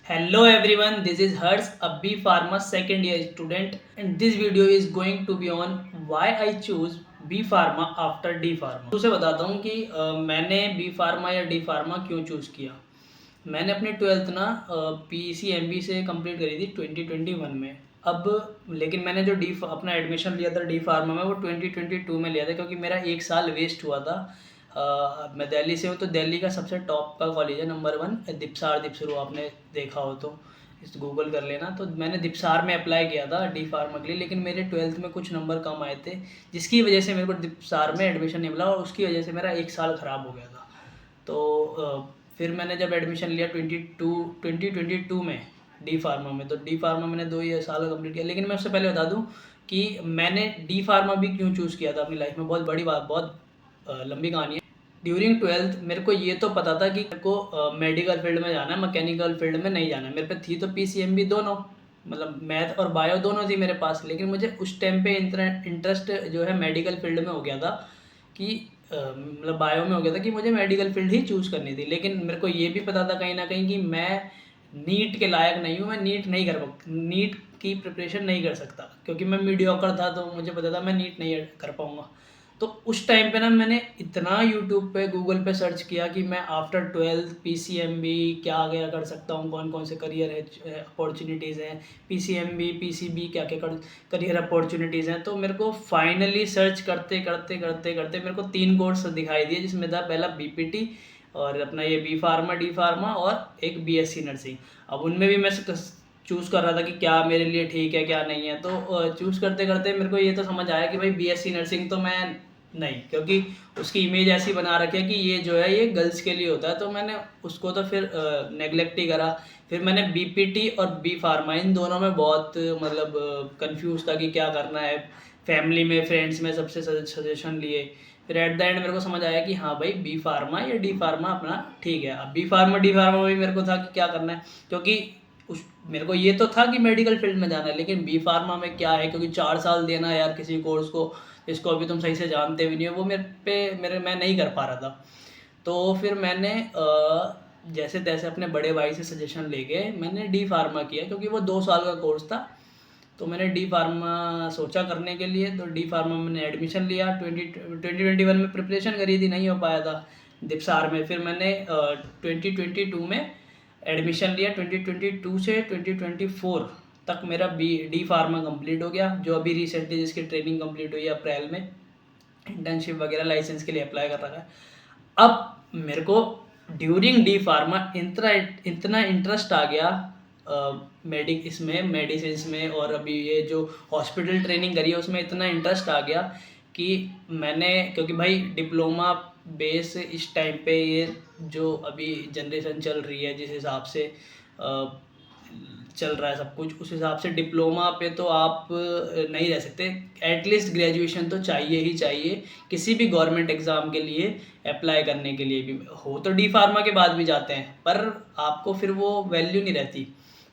Hello everyone, this is Hers, a B Pharma second year student, and this video is going to be on why I choose B Pharma after D Pharma। उसे बताता हूँ कि मैंने B Pharma या D Pharma क्यों choose किया। मैंने अपनी ट्वेल्थ ना PCMB से कंप्लीट करी थी 2021 में। अब लेकिन मैंने जो अपना एडमिशन लिया था डी फार्मा में वो 2022 में लिया था, क्योंकि मेरा एक साल वेस्ट हुआ था। मैं दिल्ली से हूँ, तो दिल्ली का सबसे टॉप का कॉलेज है नंबर 1 दिपसार दिपसरू, आपने देखा हो तो इस गूगल कर लेना। तो मैंने दिपसार में अप्लाई किया था डी फार्मा के लिए, लेकिन मेरे ट्वेल्थ में कुछ नंबर कम आए थे, जिसकी वजह से मेरे को दिपसार में एडमिशन नहीं मिला और उसकी वजह से मेरा एक साल ख़राब हो गया था। तो फिर मैंने जब एडमिशन लिया 2022 में डी फार्मा में, तो डी फार्मा मैंने 2 साल कंप्लीट किया। लेकिन मैं उससे पहले बता दूं कि मैंने डी फार्मा भी क्यों चूज़ किया था अपनी लाइफ में। बहुत बड़ी बात, बहुत लंबी कहानी है। ड्यूरिंग ट्वेल्थ मेरे को ये तो पता था कि मेरे को मेडिकल फील्ड में जाना है, मैकेनिकल फील्ड में नहीं जाना है। मेरे पे थी तो PCMB दोनों, मतलब मैथ और बायो दोनों थी मेरे पास, लेकिन मुझे उस टाइम पे इंटरेस्ट जो है मेडिकल फील्ड में हो गया था कि मतलब बायो में हो गया था कि मुझे मेडिकल फील्ड ही चूज़ करनी थी। लेकिन मेरे को ये भी पता था कहीं ना कहीं कि मैं नीट के लायक नहीं हूँ, मैं नीट की प्रिपरेशन नहीं कर सकता, क्योंकि मैं मीडियोकर था। तो मुझे पता था मैं नीट नहीं कर पाऊँगा। तो उस टाइम पे ना मैंने इतना यूट्यूब पे गूगल पे सर्च किया कि मैं आफ्टर ट्वेल्थ PCMB क्या आगे कर सकता हूँ, कौन कौन से करियर है अपॉर्चुनिटीज़ हैं, PCMB PCB क्या क्या करियर अपॉर्चुनिटीज़ हैं। तो मेरे को फाइनली सर्च करते करते करते करते मेरे को 3 कोर्स दिखाई दिए, जिसमें था पहला BPT और अपना ये B फार्मा D फार्मा और एक BSc नर्सिंग। अब उनमें भी मैं चूज़ कर रहा था कि क्या मेरे लिए ठीक है क्या नहीं है। तो चूज़ करते करते मेरे को ये तो समझ आया कि भाई BSc नर्सिंग तो मैं नहीं, क्योंकि उसकी इमेज ऐसी बना रखी है कि ये जो है ये गर्ल्स के लिए होता है। तो मैंने उसको तो फिर नेगलेक्ट ही करा। फिर मैंने BPT और B फार्मा इन दोनों में बहुत मतलब कंफ्यूज था कि क्या करना है। फैमिली में, फ्रेंड्स में सबसे सजेशन लिए। फिर एट द एंड मेरे को समझ आया कि हाँ भाई B फार्मा या D फार्मा अपना ठीक है। अब B फार्मा D फार्मा में भी मेरे को था कि क्या करना है, क्योंकि उस मेरे को ये तो था कि मेडिकल फील्ड में जाना है, लेकिन B फार्मा में क्या है, क्योंकि 4 साल देना यार किसी कोर्स को, इसको अभी तुम सही से जानते भी नहीं हो, वो मैं नहीं कर पा रहा था। तो फिर मैंने जैसे तैसे अपने बड़े भाई से सजेशन लेके मैंने डी फार्मा किया, क्योंकि वो 2 साल का कोर्स था। तो मैंने डी फार्मा सोचा करने के लिए, तो डी फार्मा मैंने एडमिशन लिया। 2021 में प्रिपरेशन करी थी, नहीं हो पाया था दिपसार में। फिर मैंने 2022 में एडमिशन लिया। 2022 से 2024 तक मेरा डी फार्मा कंप्लीट हो गया, जो अभी रिसेंटली जिसकी ट्रेनिंग कंप्लीट हुई है अप्रैल में। इंटर्नशिप वगैरह लाइसेंस के लिए अप्लाई कर रखा है। अब मेरे को ड्यूरिंग डी फार्मा इतना इतना इंटरेस्ट आ गया इसमें मेडिसिन में, और अभी ये जो हॉस्पिटल ट्रेनिंग करी है उसमें इतना इंटरेस्ट आ गया कि मैंने, क्योंकि भाई डिप्लोमा बेस इस टाइम पे ये जो अभी जनरेशन चल रही है, जिस हिसाब से चल रहा है सब कुछ, उस हिसाब से डिप्लोमा पे तो आप नहीं रह सकते। एटलीस्ट ग्रेजुएशन तो चाहिए ही चाहिए किसी भी गवर्नमेंट एग्ज़ाम के लिए अप्लाई करने के लिए भी। हो तो डी फार्मा के बाद भी जाते हैं, पर आपको फिर वो वैल्यू नहीं रहती।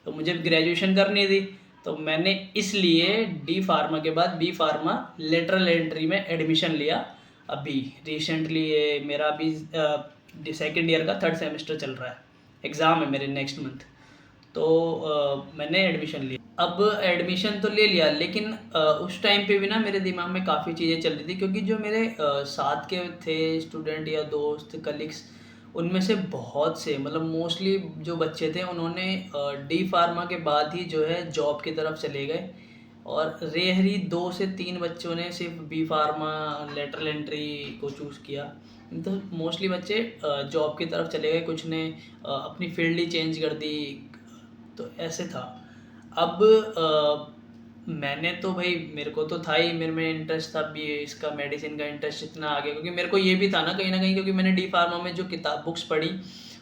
तो मुझे ग्रेजुएशन करनी थी, तो मैंने इसलिए डी फार्मा के बाद बी फार्मा लेटरल एंट्री में एडमिशन लिया। अभी रिसेंटली ये मेरा अभी सेकेंड ईयर का 3rd सेमेस्टर चल रहा है, एग्ज़ाम है मेरे नेक्स्ट मंथ। तो मैंने एडमिशन लिया। अब एडमिशन तो ले लिया, लेकिन उस टाइम पे भी ना मेरे दिमाग में काफ़ी चीज़ें चल रही थी, क्योंकि जो मेरे साथ के थे स्टूडेंट या दोस्त कलीग्स, उनमें से बहुत से, मतलब मोस्टली जो बच्चे थे उन्होंने डी फार्मा के बाद ही जो है जॉब की तरफ चले गए। और रेयरली 2 से 3 बच्चों ने सिर्फ बी फार्मा लेटरल एंट्री को चूज़ किया। तो मोस्टली बच्चे जॉब की तरफ चले गए, कुछ ने अपनी फील्ड ही चेंज कर दी। तो ऐसे था। अब मैंने तो भाई, मेरे को तो था ही, मेरे में इंटरेस्ट था भी इसका, मेडिसिन का इंटरेस्ट इतना आ गया, क्योंकि मेरे को ये भी था ना कहीं ना कहीं, क्योंकि मैंने डी फार्मा में जो किताब बुक्स पढ़ी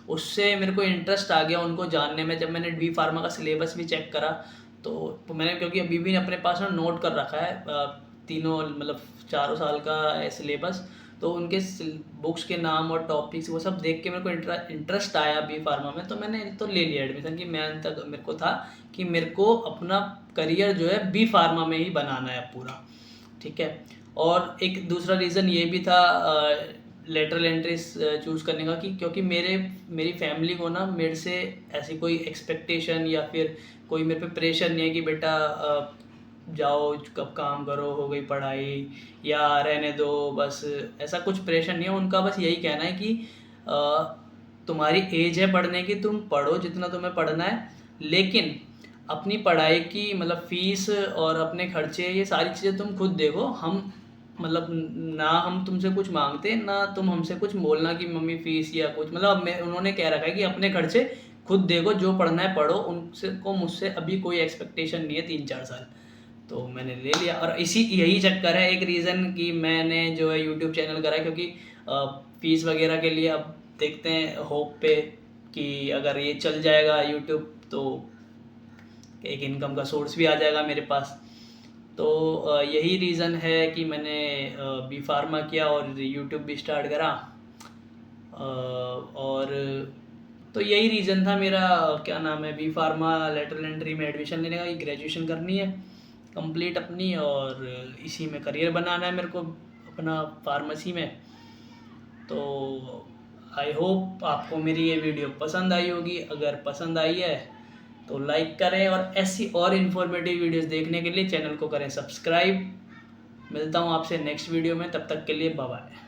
उससे मेरे को इंटरेस्ट आ गया उनको जानने में। जब मैंने डी फार्मा का सिलेबस भी चेक करा, तो मैंने, क्योंकि अभी भी अपने पास ना नोट कर रखा है तीनों, मतलब 4 साल का है सिलेबस। तो उनके बुक्स के नाम और टॉपिक्स वो सब देख के मेरे को इंटरेस्ट आया बी फार्मा में, तो मैंने तो ले लिया एडमिशन। कि मैं तक मेरे को था कि मेरे को अपना करियर जो है बी फार्मा में ही बनाना है पूरा, ठीक है। और एक दूसरा रीज़न ये भी था लेटरल एंट्रीज चूज़ करने का कि क्योंकि मेरी फैमिली को ना मेरे से ऐसी कोई एक्सपेक्टेशन या फिर कोई मेरे पे प्रेशर नहीं है कि बेटा जाओ कब काम करो, हो गई पढ़ाई, या रहने दो बस, ऐसा कुछ प्रेशर नहीं है उनका। बस यही कहना है कि तुम्हारी एज है पढ़ने की, तुम पढ़ो जितना तुम्हें पढ़ना है, लेकिन अपनी पढ़ाई की मतलब फ़ीस और अपने खर्चे ये सारी चीज़ें तुम खुद देखो। हम मतलब ना हम तुमसे कुछ मांगते, ना तुम हमसे कुछ बोलना कि मम्मी फ़ीस या कुछ, मतलब मैं उन्होंने कह रखा है कि अपने खर्चे खुद देखो, जो पढ़ना है पढ़ो, उनसे को मुझसे अभी कोई एक्सपेक्टेशन नहीं है 3-4 साल। तो मैंने ले लिया, और यही चक्कर है एक रीज़न कि मैंने जो है यूट्यूब चैनल करा है, क्योंकि फ़ीस वगैरह के लिए अब देखते हैं होप पे कि अगर ये चल जाएगा यूट्यूब तो एक इनकम का सोर्स भी आ जाएगा मेरे पास। तो यही रीज़न है कि मैंने बी फार्मा किया और यूट्यूब भी स्टार्ट करा। और तो यही रीज़न था मेरा, क्या नाम है, बी फार्मा लेटरल एंट्री में एडमिशन लेने का, कि ग्रेजुएशन करनी है कंप्लीट अपनी, और इसी में करियर बनाना है मेरे को अपना, फार्मेसी में। तो आई होप आपको मेरी ये वीडियो पसंद आई होगी। अगर पसंद आई है तो लाइक करें, और ऐसी और इन्फॉर्मेटिव वीडियोस देखने के लिए चैनल को करें सब्सक्राइब। मिलता हूँ आपसे नेक्स्ट वीडियो में, तब तक के लिए बाय बाय।